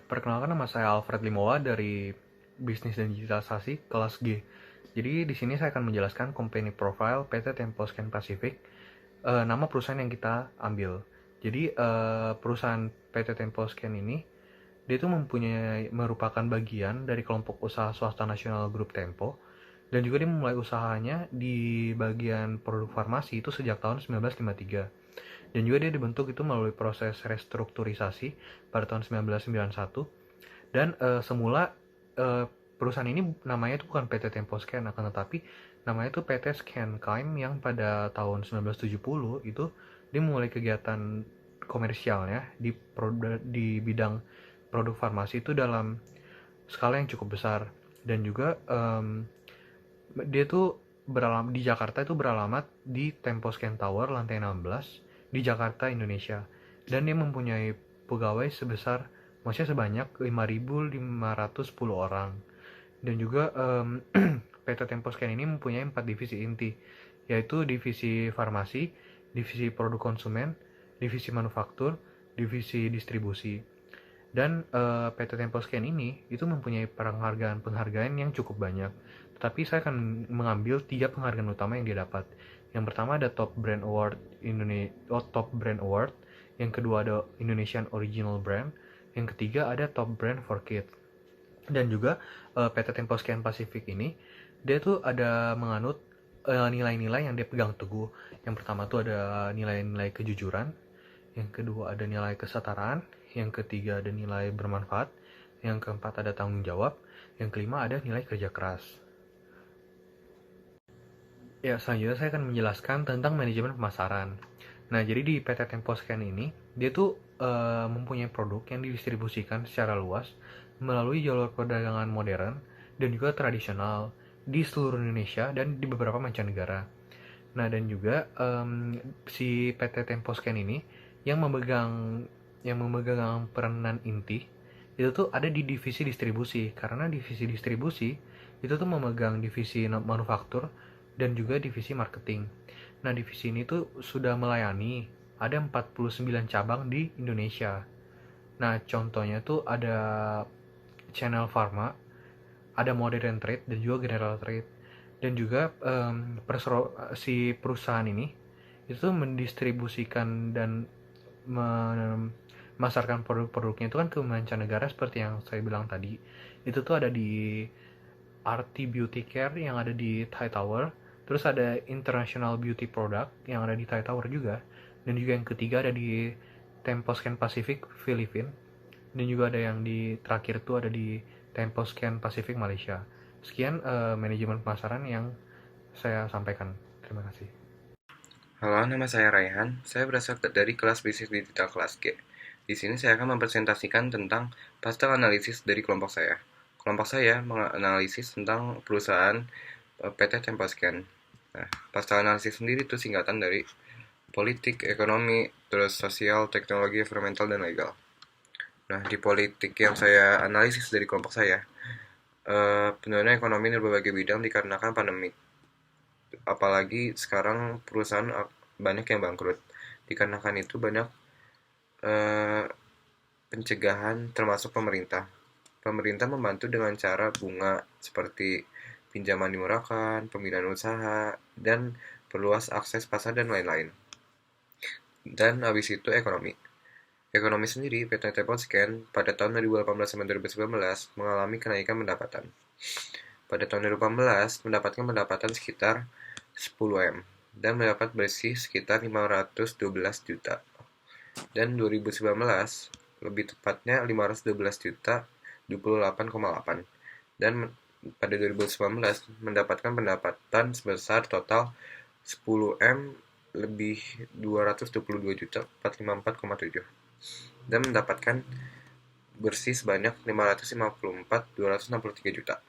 Perkenalkan, nama saya Alfred Limowa dari Bisnis dan Digitalisasi kelas G. Jadi di sini saya akan menjelaskan company profile PT Temposcan Pacific, nama perusahaan yang kita ambil. Jadi perusahaan PT Temposcan ini dia itu merupakan bagian dari kelompok usaha swasta nasional Grup Tempo, dan juga dia memulai usahanya di bagian produk farmasi itu sejak tahun 1953. Dan juga dia dibentuk itu melalui proses restrukturisasi pada tahun 1991. Dan semula perusahaan ini namanya itu bukan PT Temposcan, akan tetapi namanya itu PT Scanclim, yang pada tahun 1970 itu dia memulai kegiatan komersialnya di bidang produk farmasi itu dalam skala yang cukup besar. Dan juga dia tuh di Jakarta itu beralamat di Temposcan Tower lantai 16 di Jakarta, Indonesia. Dan dia mempunyai pegawai maksudnya sebanyak 5.510 orang. Dan juga PT Temposcan ini mempunyai 4 divisi inti, yaitu divisi farmasi, divisi produk konsumen, divisi manufaktur, divisi distribusi. Dan PT Temposcan ini itu mempunyai penghargaan yang cukup banyak. Tetapi saya akan mengambil 3 penghargaan utama yang dia dapat. Yang pertama ada Top Brand Award Top Brand Award. Yang kedua ada Indonesian Original Brand. Yang ketiga ada Top Brand for Kids. Dan juga PT Temposcan Pacific ini dia tuh ada menganut nilai-nilai yang dia pegang teguh. Yang pertama tuh ada nilai-nilai kejujuran, yang kedua ada nilai kesetaraan, yang ketiga ada nilai bermanfaat, yang keempat ada tanggung jawab, yang kelima ada nilai kerja keras. Ya, selanjutnya saya akan menjelaskan tentang manajemen pemasaran. Nah, jadi di PT Temposcan ini, dia tuh mempunyai produk yang didistribusikan secara luas melalui jalur perdagangan modern dan juga tradisional di seluruh Indonesia dan di beberapa mancanegara. Nah, dan juga si PT Temposcan ini yang memegang peranan inti itu tuh ada di divisi distribusi, karena divisi distribusi itu tuh memegang divisi manufaktur dan juga divisi marketing. Nah, divisi ini tuh sudah melayani ada 49 cabang di Indonesia. Nah, contohnya tuh ada Channel Pharma, ada Modern Trade dan juga General Trade. Dan juga si perusahaan ini itu mendistribusikan dan memasarkan produk-produknya itu kan ke mancanegara seperti yang saya bilang tadi. Itu tuh ada di RT Beauty Care yang ada di Thai Tower, terus ada International Beauty Product yang ada di Thai Tower juga, dan juga yang ketiga ada di Temposcan Pacific Filipina, dan juga ada yang di terakhir tuh ada di Temposcan Pacific Malaysia. Sekian manajemen pemasaran yang saya sampaikan. Terima kasih. Halo, nama saya Raihan. Saya berasal dari kelas bisnis digital kelas G. Di sini saya akan mempresentasikan tentang pastel analisis dari kelompok saya. Kelompok saya menganalisis tentang perusahaan PT Temposcan. Nah, pastel analisis sendiri itu singkatan dari politik, ekonomi, terus sosial, teknologi, environmental, dan legal. Nah, di politik yang saya analisis dari kelompok saya, penurunan ekonomi di berbagai bidang dikarenakan pandemi. Apalagi sekarang perusahaan banyak yang bangkrut. Dikarenakan itu banyak eh, pencegahan termasuk pemerintah. Pemerintah membantu dengan cara bunga seperti pinjaman dimurahkan, pembinaan usaha, dan perluas akses pasar dan lain-lain. Dan habis itu ekonomi. Ekonomi sendiri, PT Temposcan pada tahun 2018 sampai 2019 mengalami kenaikan pendapatan. Pada tahun 2018 mendapatkan pendapatan sekitar 10 M dan mendapat bersih sekitar 512 juta. Dan 2019 lebih tepatnya 512 juta 28,8. Dan pada 2019 mendapatkan pendapatan sebesar total 10 M lebih 222 juta 454,7 dan mendapatkan bersih sebanyak 554.263 juta.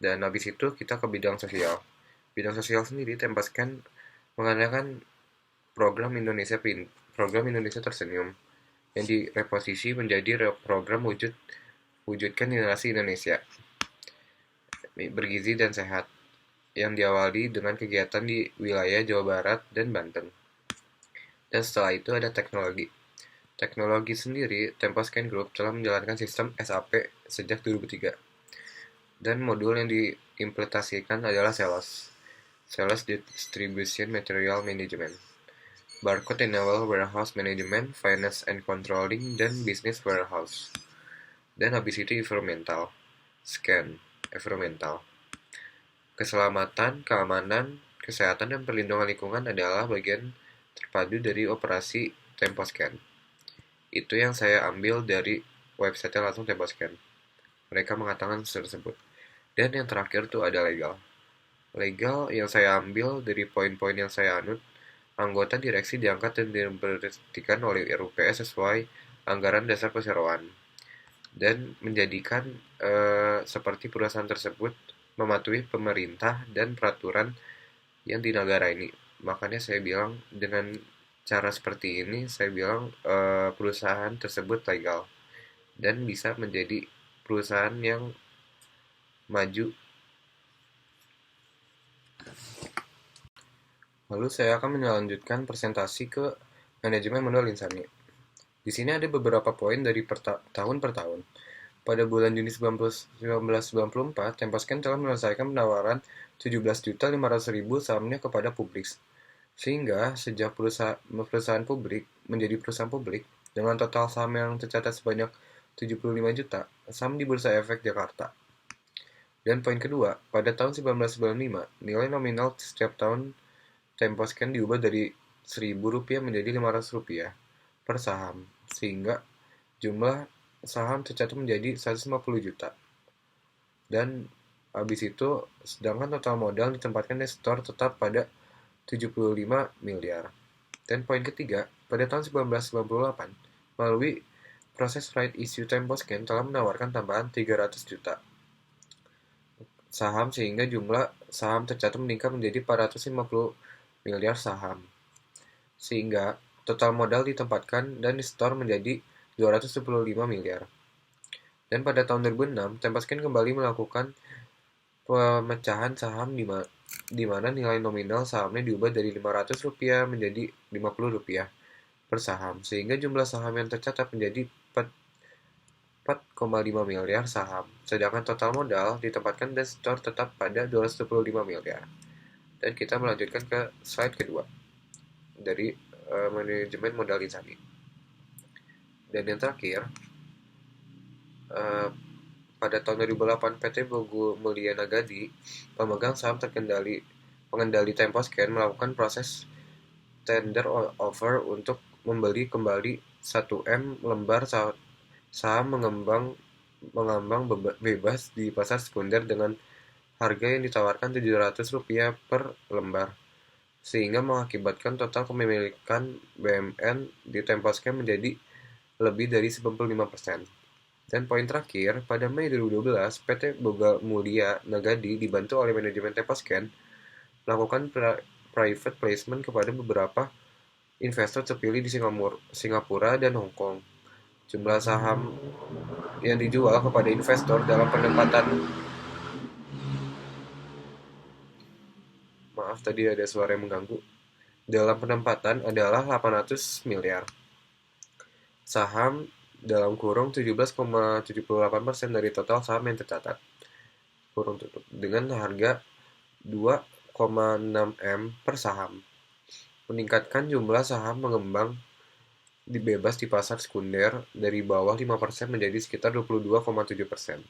Dan habis itu kita ke bidang sosial. Bidang sosial sendiri Temposcan mengadakan program Indonesia Tersenyum yang direposisi menjadi program wujudkan generasi Indonesia bergizi dan sehat yang diawali dengan kegiatan di wilayah Jawa Barat dan Banten. Dan setelah itu ada teknologi. Teknologi sendiri, Temposcan Group telah menjalankan sistem SAP sejak 2003, dan modul yang diimplementasikan adalah Sales Distribution Material Management, Barcode Enable Warehouse Management, Finance and Controlling, dan Business Warehouse. Dan habis itu environmental, scan, environmental. Keselamatan, keamanan, kesehatan, dan perlindungan lingkungan adalah bagian terpadu dari operasi Temposcan. Itu yang saya ambil dari website langsung Temposcan. Mereka mengatakan tersebut. Dan yang terakhir tuh ada legal. Legal yang saya ambil dari poin-poin yang saya anut, anggota direksi diangkat dan diberhentikan oleh RUPS sesuai anggaran dasar perseroan, dan menjadikan seperti perusahaan tersebut mematuhi pemerintah dan peraturan yang di negara ini. Makanya saya bilang dengan cara seperti ini, saya bilang perusahaan tersebut legal dan bisa menjadi perusahaan yang maju. Lalu saya akan melanjutkan presentasi ke manajemen modal Insani. Di sini ada beberapa poin dari tahun per tahun. Pada bulan Juni 1994, Temposcan telah menyelesaikan penawaran 17.500.000 sahamnya kepada publik. Sehingga sejak perusahaan publik menjadi perusahaan publik dengan total saham yang tercatat sebanyak 75 juta saham di Bursa Efek Jakarta. Dan poin kedua, pada tahun 1995, nilai nominal setiap tahun Temposcan diubah dari Rp1.000 menjadi Rp500 per saham, sehingga jumlah saham tercatat menjadi 150 juta. Dan habis itu, sedangkan total modal ditempatkan di store tetap pada 75 miliar. Dan poin ketiga, pada tahun 1998, melalui proses right issue Temposcan telah menawarkan tambahan 300 juta saham sehingga jumlah saham tercatat meningkat menjadi 450 miliar saham. Sehingga total modal ditempatkan dan di store menjadi 275 miliar. Dan pada tahun 2006, Temposcan kembali melakukan pemecahan saham di mana nilai nominal sahamnya diubah dari Rp500 menjadi Rp50 per saham, sehingga jumlah saham yang tercatat menjadi 4,5 miliar saham, sedangkan total modal ditempatkan dan store tetap pada 275 miliar. Dan kita melanjutkan ke slide kedua dari manajemen modal Insani. Dan yang terakhir, pada tahun 2008, PT Bogu Mulia Nagadi, pemegang saham pengendali Temposcan, melakukan proses tender offer untuk membeli kembali 1M lembar saham mengembang bebas di pasar sekunder dengan harga yang ditawarkan Rp700 per lembar, sehingga mengakibatkan total kepemilikan BMN di Temposcan menjadi lebih dari 95%. Dan poin terakhir, pada Mei 2012, PT Boga Mulia Nagadi dibantu oleh manajemen Temposcan melakukan private placement kepada beberapa investor terpilih di Singapura dan Hong Kong. Jumlah saham yang dijual kepada investor dalam penempatan tadi ada suara yang mengganggu. Dalam penempatan adalah 800 miliar. Saham dalam kurung 17,78% dari total saham yang tercatat. Kurung tutup dengan harga 2,6 M per saham. Meningkatkan jumlah saham mengembang bebas di pasar sekunder dari bawah 5% menjadi sekitar 22,7%.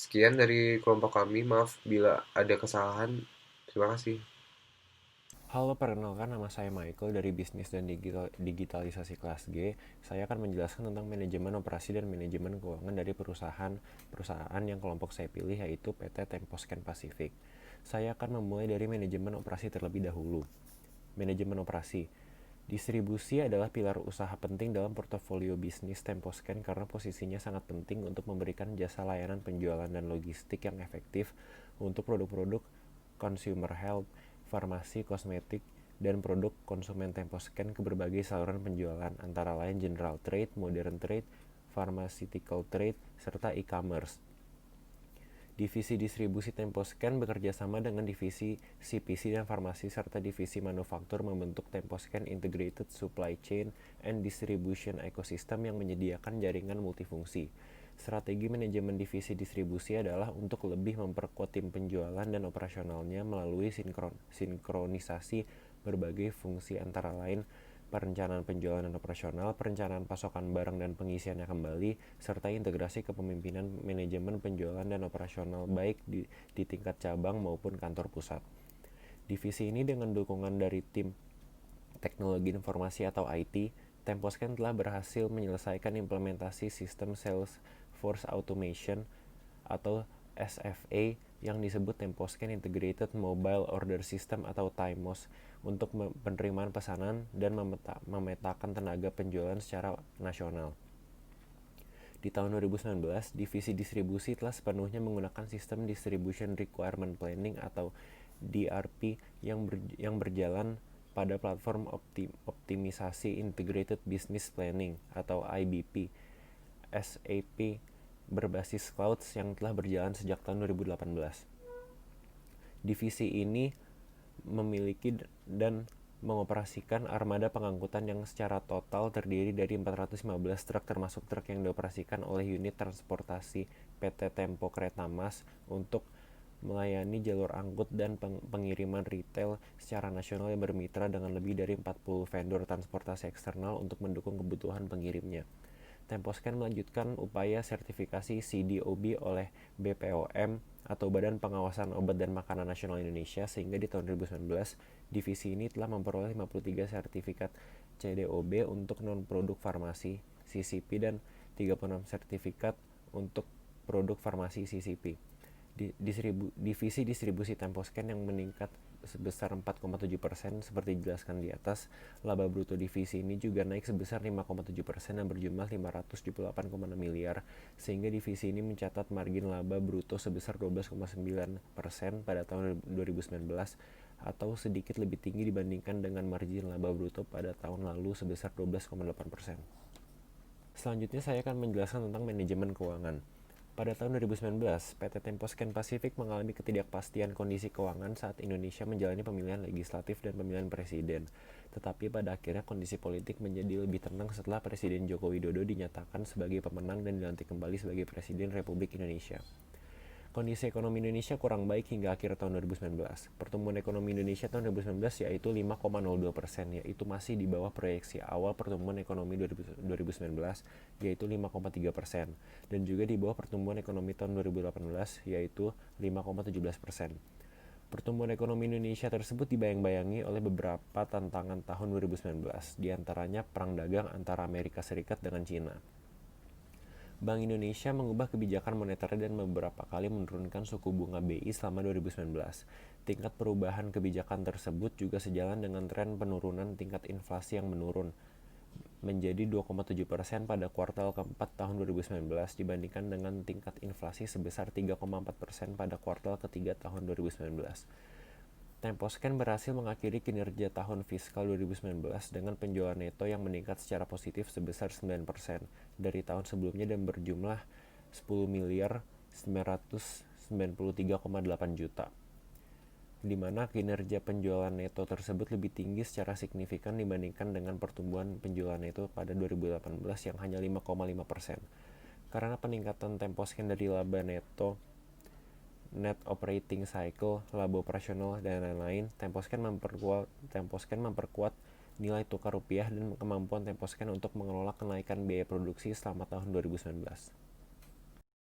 Sekian dari kelompok kami, maaf bila ada kesalahan. Terima kasih. Halo, perkenalkan nama saya Michael dari Bisnis dan Digitalisasi Kelas G. Saya akan menjelaskan tentang manajemen operasi dan manajemen keuangan dari perusahaan yang kelompok saya pilih, yaitu PT Temposcan Pacific. Saya akan memulai dari manajemen operasi terlebih dahulu. Manajemen operasi. Distribusi adalah pilar usaha penting dalam portofolio bisnis Temposcan karena posisinya sangat penting untuk memberikan jasa layanan penjualan dan logistik yang efektif untuk produk-produk consumer health, farmasi, kosmetik, dan produk konsumen Temposcan ke berbagai saluran penjualan, antara lain general trade, modern trade, pharmaceutical trade, serta e-commerce. Divisi distribusi Temposcan bekerja sama dengan divisi CPC dan farmasi serta divisi manufaktur membentuk Temposcan Integrated Supply Chain and Distribution Ecosystem yang menyediakan jaringan multifungsi. Strategi manajemen divisi distribusi adalah untuk lebih memperkuat tim penjualan dan operasionalnya melalui sinkronisasi berbagai fungsi antara lain perencanaan penjualan dan operasional, perencanaan pasokan barang dan pengisiannya kembali, serta integrasi kepemimpinan manajemen penjualan dan operasional baik di tingkat cabang maupun kantor pusat. Divisi ini dengan dukungan dari tim teknologi informasi atau IT, Temposcan telah berhasil menyelesaikan implementasi sistem Salesforce Automation atau SFA yang disebut Temposcan Integrated Mobile Order System atau TIMOS untuk penerimaan pesanan dan memetakan tenaga penjualan secara nasional. Di tahun 2019, divisi distribusi telah sepenuhnya menggunakan sistem Distribution Requirement Planning atau DRP yang berjalan pada platform optimisasi Integrated Business Planning atau IBP SAP berbasis cloud yang telah berjalan sejak tahun 2018. Divisi ini memiliki dan mengoperasikan armada pengangkutan yang secara total terdiri dari 415 truk termasuk truk yang dioperasikan oleh unit transportasi PT Tempo Kereta Mas untuk melayani jalur angkut dan pengiriman retail secara nasional yang bermitra dengan lebih dari 40 vendor transportasi eksternal untuk mendukung kebutuhan pengirimnya. Temposcan melanjutkan upaya sertifikasi CDOB oleh BPOM atau Badan Pengawasan Obat dan Makanan Nasional Indonesia sehingga di tahun 2019 divisi ini telah memperoleh 53 sertifikat CDOB untuk non-produk farmasi CCP dan 36 sertifikat untuk produk farmasi CCP. Divisi distribusi Temposcan yang meningkat sebesar 4,7% seperti dijelaskan di atas. Laba bruto divisi ini juga naik sebesar 5,7% dan berjumlah 578,6 miliar sehingga divisi ini mencatat margin laba bruto sebesar 12,9% pada tahun 2019 atau sedikit lebih tinggi dibandingkan dengan margin laba bruto pada tahun lalu sebesar 12,8%. Selanjutnya saya akan menjelaskan tentang manajemen keuangan. Pada tahun 2019, PT Temposcan Pacific mengalami ketidakpastian kondisi keuangan saat Indonesia menjalani pemilihan legislatif dan pemilihan presiden. Tetapi pada akhirnya kondisi politik menjadi lebih tenang setelah Presiden Joko Widodo dinyatakan sebagai pemenang dan dilantik kembali sebagai Presiden Republik Indonesia. Kondisi ekonomi Indonesia kurang baik hingga akhir tahun 2019. Pertumbuhan ekonomi Indonesia tahun 2019 yaitu 5,02%, yaitu masih di bawah proyeksi awal pertumbuhan ekonomi 2019 yaitu 5,3% dan juga di bawah pertumbuhan ekonomi tahun 2018 yaitu 5,17%. Pertumbuhan ekonomi Indonesia tersebut dibayang-bayangi oleh beberapa tantangan tahun 2019, diantaranya perang dagang antara Amerika Serikat dengan Cina. Bank Indonesia mengubah kebijakan moneter dan beberapa kali menurunkan suku bunga BI selama 2019. Tingkat perubahan kebijakan tersebut juga sejalan dengan tren penurunan tingkat inflasi yang menurun menjadi 2,7% pada kuartal keempat tahun 2019 dibandingkan dengan tingkat inflasi sebesar 3,4% pada kuartal ketiga tahun 2019. Temposcan berhasil mengakhiri kinerja tahun fiskal 2019 dengan penjualan neto yang meningkat secara positif sebesar 9% dari tahun sebelumnya dan berjumlah 10 miliar 993,8 juta, di mana kinerja penjualan neto tersebut lebih tinggi secara signifikan dibandingkan dengan pertumbuhan penjualan neto pada 2018 yang hanya 5,5%. Karena peningkatan Temposcan dari laba neto, net operating cycle, laba operasional, dan lain-lain, Temposcan memperkuat nilai tukar rupiah dan kemampuan Temposcan untuk mengelola kenaikan biaya produksi selama tahun 2019.